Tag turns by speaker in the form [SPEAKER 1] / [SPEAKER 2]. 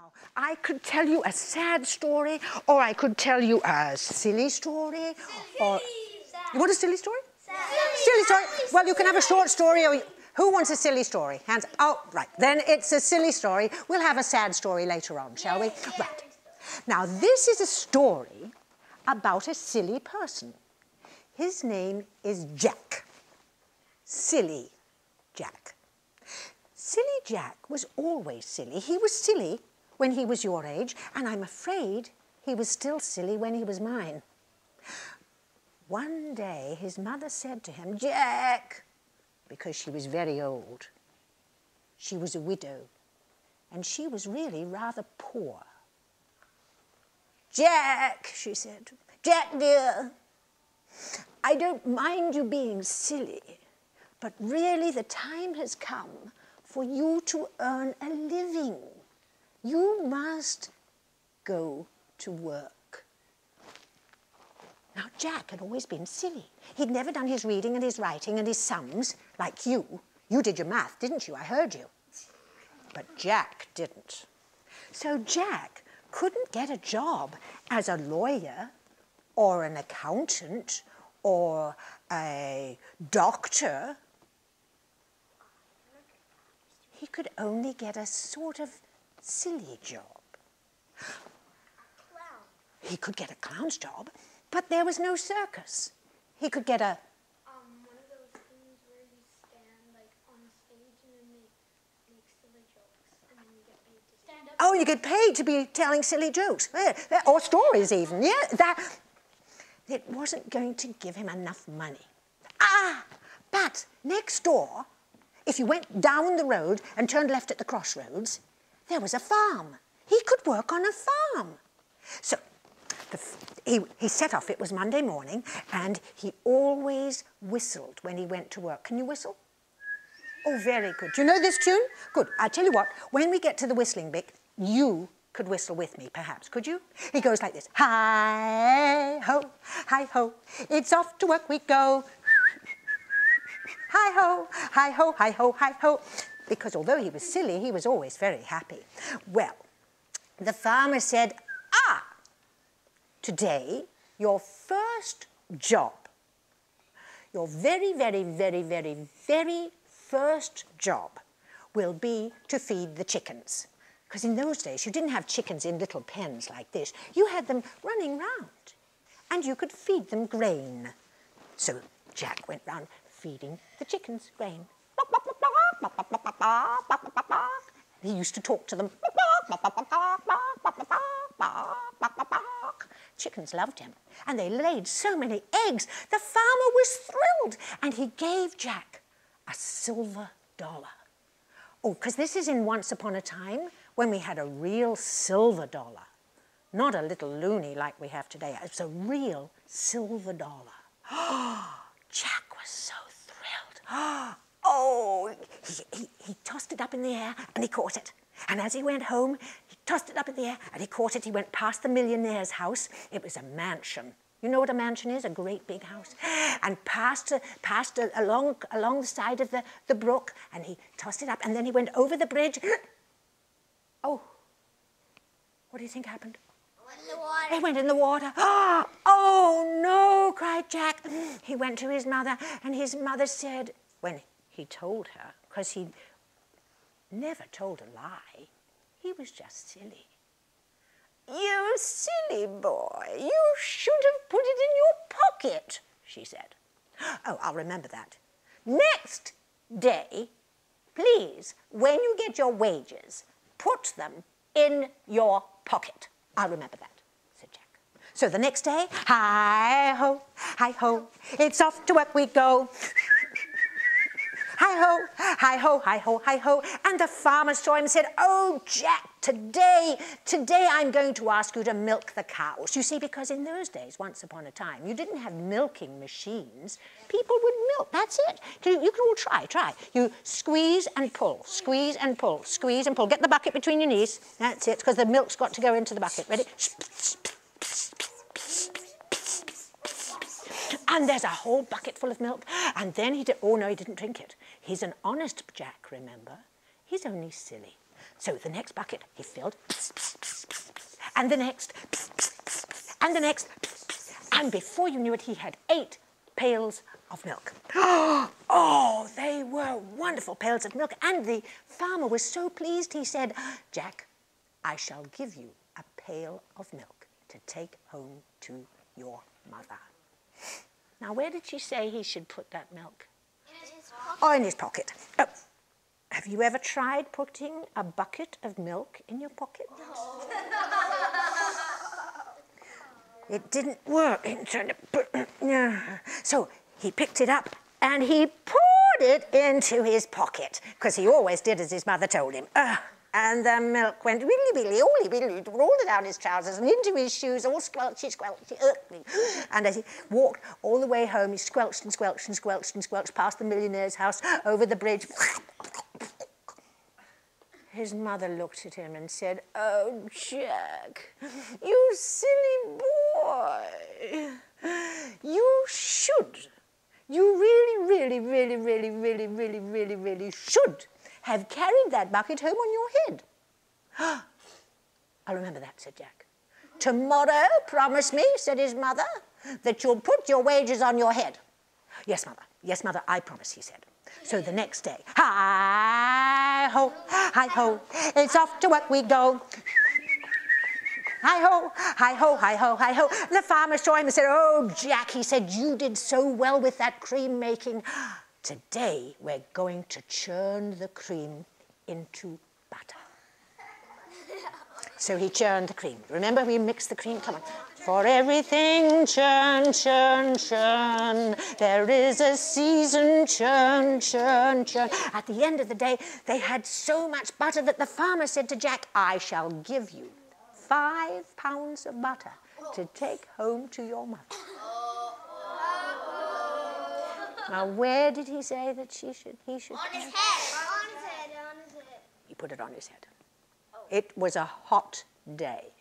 [SPEAKER 1] Now, I could tell you a sad story, or I could tell you a silly story. Or you want a silly story? Silly story. Well, you can have a short story, or who wants a silly story? Hands. Oh, right. Then it's a silly story. We'll have a sad story later on, shall we? Right. Now, this is a story about a silly person. His name is Jack. Silly Jack. Silly Jack was always silly. He was silly when he was your age, and I'm afraid he was still silly when he was mine. One day his mother said to him, "Jack," because she was very old. She was a widow, and she was really rather poor. "Jack," she said, "Jack dear, I don't mind you being silly, but really the time has come for you to earn a living. You must go to work." Now, Jack had always been silly. He'd never done his reading and his writing and his sums like you. You did your math, didn't you? I heard you. But Jack didn't. So Jack couldn't get a job as a lawyer or an accountant or a doctor. He could only get a sort of silly job. He could get a clown's job, but there was no circus. He could get a...
[SPEAKER 2] one of those things where you stand like on stage and then make silly jokes and then you get paid to stand up.
[SPEAKER 1] Oh, you get paid to be telling silly jokes. Or stories even, yeah. It wasn't going to give him enough money. But next door, if you went down the road and turned left at the crossroads, there was a farm. He could work on a farm. So he set off. It was Monday morning, and he always whistled when he went to work. Can you whistle? Oh, very good. Do you know this tune? Good. I'll tell you what, when we get to the whistling bit, you could whistle with me, perhaps. Could you? He goes like this. Hi-ho, hi-ho, it's off to work we go. Hi-ho, hi-ho, hi-ho, hi-ho. Because although he was silly, he was always very happy. Well, the farmer said, today, your first job, your very, very, very, very, very first job will be to feed the chickens. Because in those days, you didn't have chickens in little pens like this. You had them running round, and you could feed them grain. So Jack went round feeding the chickens grain. He used to talk to them. Chickens loved him, and they laid so many eggs. The farmer was thrilled, and he gave Jack a silver dollar. Oh, because this is in Once Upon a Time when we had a real silver dollar, not a little loony like we have today. It's a real silver dollar. Jack was so thrilled. Oh, he tossed it up in the air and he caught it. And as he went home, he tossed it up in the air and he caught it. He went past the millionaire's house. It was a mansion. You know what a mansion is? A great big house. And passed along the side of the brook, and he tossed it up. And then he went over the bridge. Oh, what do you think happened? He went in the water. Oh, no, cried Jack. He went to his mother, and his mother said, when he told her, because he never told a lie, he was just silly. "You silly boy, you should have put it in your pocket," she said. "Oh, I'll remember that. Next day, please, when you get your wages, put them in your pocket." "I'll remember that," said Jack. So the next day, hi-ho, hi-ho, it's off to work we go. Hi-ho, hi-ho, hi-ho, hi-ho. And the farmer saw him and said, "Oh, Jack, today I'm going to ask you to milk the cows." You see, because in those days, once upon a time, you didn't have milking machines. People would milk, that's it. You can all try. You squeeze and pull, squeeze and pull, squeeze and pull. Get the bucket between your knees. That's it, because the milk's got to go into the bucket. Ready? And there's a whole bucket full of milk. And then he did, oh no, he didn't drink it. He's an honest Jack, remember? He's only silly. So the next bucket he filled, and the next, and the next, and before you knew it, he had 8 pails of milk. Oh, they were wonderful pails of milk, and the farmer was so pleased, he said, Jack, I shall give you a pail of milk to take home to your mother. Now, where did she say he should put that milk?
[SPEAKER 2] In his pocket.
[SPEAKER 1] Oh, in his pocket. Oh. Have you ever tried putting a bucket of milk in your pocket? It didn't work. So he picked it up and he poured it into his pocket, because he always did as his mother told him. And the milk went willy-billy, all down his trousers and into his shoes, all squelchy, squelchy. And as he walked all the way home, he squelched and squelched and squelched and squelched past the millionaire's house, over the bridge. His mother looked at him and said, oh, Jack, you silly boy. You really should have carried that bucket home on your head. I'll remember that, said Jack. Tomorrow, promise me, said his mother, that you'll put your wages on your head. Yes, mother, I promise, he said. So the next day, hi-ho, hi-ho, it's off to work we go. Hi-ho, hi-ho, hi-ho, hi-ho. The farmer saw him and said, oh, Jack, he said, you did so well with that cream making. Today, we're going to churn the cream into butter. So he churned the cream. Remember, we mixed the cream? Come on. For everything, churn, churn, churn. There is a season, churn, churn, churn. At the end of the day, they had so much butter that the farmer said to Jack, I shall give you 5 pounds of butter to take home to your mother. Now, where did he say that he should?
[SPEAKER 2] On his head. On his head. On his head.
[SPEAKER 1] He put it on his head. It was a hot day.